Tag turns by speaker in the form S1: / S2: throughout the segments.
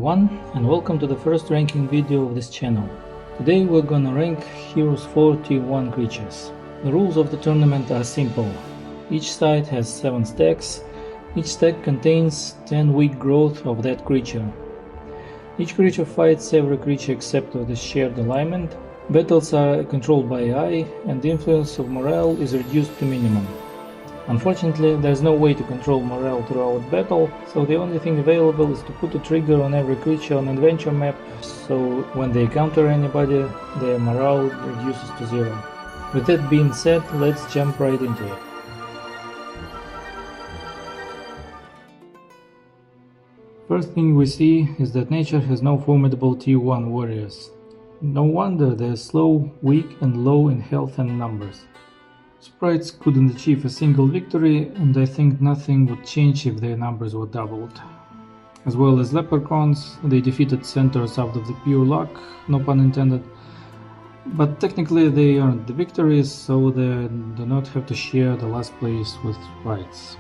S1: everyone, and welcome to the first ranking video of this channel. Today we're gonna rank Heroes 4 Tier 1 creatures. The rules of the tournament are simple. Each side has 7 stacks. Each stack contains 10 weak growth of that creature. Each creature fights every creature except with the shared alignment. Battles are controlled by AI, and the influence of morale is reduced to minimum. Unfortunately, there's no way to control morale throughout battle, so the only thing available is to put a trigger on every creature on adventure map, so when they counter anybody, their morale reduces to 0. With that being said, let's jump right into it. First thing we see is that nature has no formidable Tier 1 warriors. No wonder they're slow, weak and low in health and numbers. Sprites couldn't achieve a single victory, and I think nothing would change if their numbers were doubled. As well as leprechauns, they defeated centaurs out of the pure luck, no pun intended, but technically they earned the victories, so they do not have to share the last place with sprites.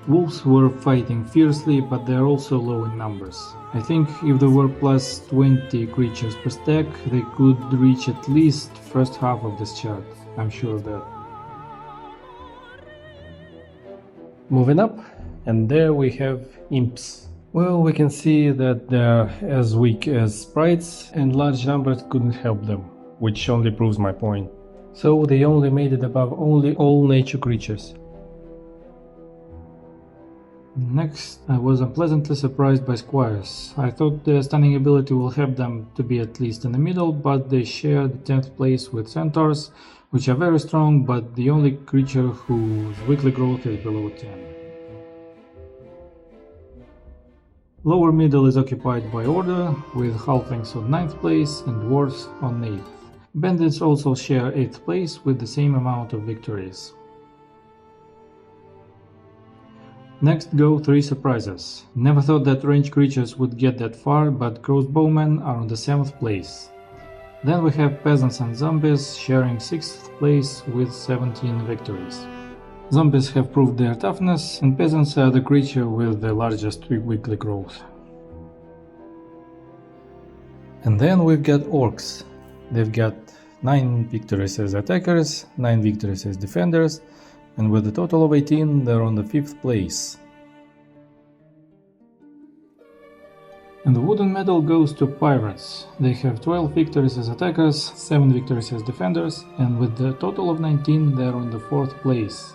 S1: Wolves were fighting fiercely, but they are also low in numbers. I think if there were plus 20 creatures per stack, they could reach at least first half of this chart. I'm sure of that. Moving up, and there we have imps. Well, we can see that they're as weak as sprites, and large numbers couldn't help them, which only proves my point. So they only made it above only all nature creatures. Next, I was unpleasantly surprised by squires. I thought their stunning ability will help them to be at least in the middle, but they share the 10th place with centaurs, which are very strong, but the only creature whose weekly growth is below 10. Lower middle is occupied by order, with halflings on 9th place and dwarves on 8th. Bandits also share 8th place with the same amount of victories. Next go 3 surprises. Never thought that ranged creatures would get that far, but crossbowmen are on the 7th place. Then we have peasants and zombies sharing 6th place with 17 victories. Zombies have proved their toughness, and peasants are the creature with the largest weekly growth. And then we've got orcs. They've got 9 victories as attackers, 9 victories as defenders, and with a total of 18 they're on the 5th place. And the wooden medal goes to pirates. They have 12 victories as attackers, 7 victories as defenders, and with a total of 19 they're on the 4th place.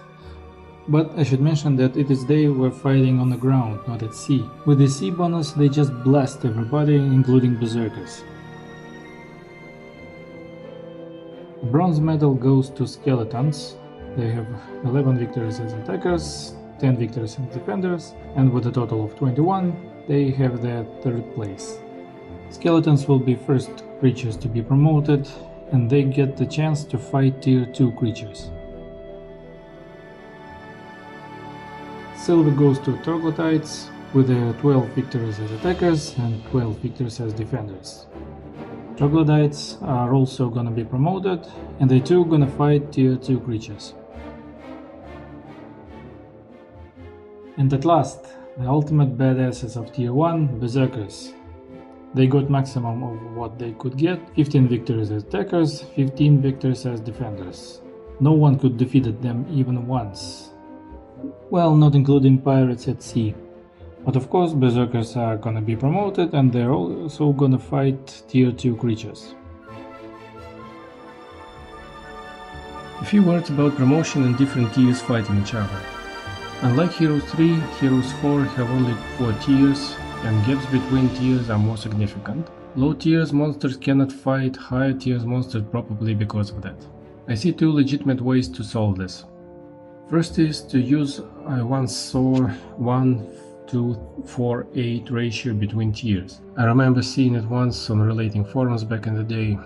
S1: But I should mention that it is they were fighting on the ground, not at sea. With the sea bonus they just blast everybody, including berserkers. The bronze medal goes to skeletons. They have 11 victories as attackers, 10 victories as defenders, and with a total of 21, they have their 3rd place. Skeletons will be first creatures to be promoted, and they get the chance to fight Tier 2 creatures. Silver goes to troglodytes, with their 12 victories as attackers and 12 victories as defenders. Troglodytes are also gonna be promoted, and they too gonna fight Tier 2 creatures. And at last, the ultimate badasses of Tier 1, berserkers. They got maximum of what they could get, 15 victories as attackers, 15 victories as defenders. No one could defeat them even once. Well, not including pirates at sea. But of course, berserkers are gonna be promoted, and they're also gonna fight Tier 2 creatures. A few words about promotion and different tiers fighting each other. Unlike Heroes 3, Heroes 4 have only 4 tiers, and gaps between tiers are more significant. Low tiers monsters cannot fight higher tiers monsters, probably because of that. I see 2 legitimate ways to solve this. First is to use, I once saw 1:4:8 ratio between tiers. I remember seeing it once on relating forums back in the day.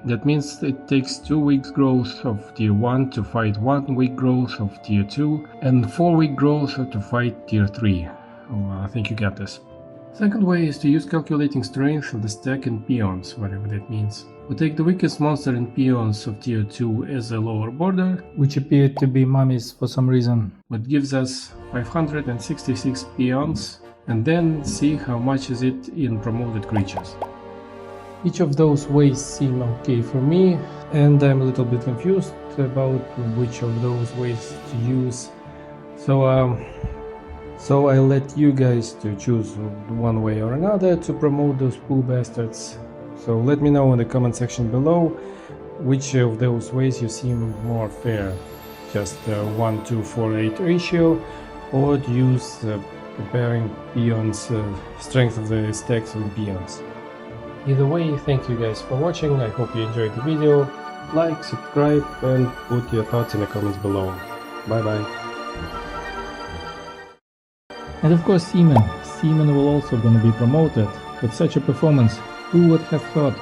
S1: That means it takes 2 weeks growth of Tier 1 to fight 1 week growth of Tier 2 and 4 week growth to fight Tier 3. I think you get this. Second way is to use calculating strength of the stack in peons, whatever that means. We take the weakest monster in peons of Tier 2 as a lower border, which appeared to be mummies for some reason, but gives us 566 peons
S2: and then see how much is it in promoted creatures.
S1: Each of those ways seem okay for me, and I'm a little bit confused about which of those ways to use. So I'll let you guys to choose one way or another to promote those pool bastards. So let me know in the comment section below which of those ways you seem more fair. Just 1 to 4-8 ratio, or to use comparing peons, strength of the stacks with peons. Either way, thank you guys for watching. I hope you enjoyed the video. Like, subscribe, and put your thoughts in the comments below. Bye bye. And of course Seaman will also gonna be promoted with such a performance. Who would have thought?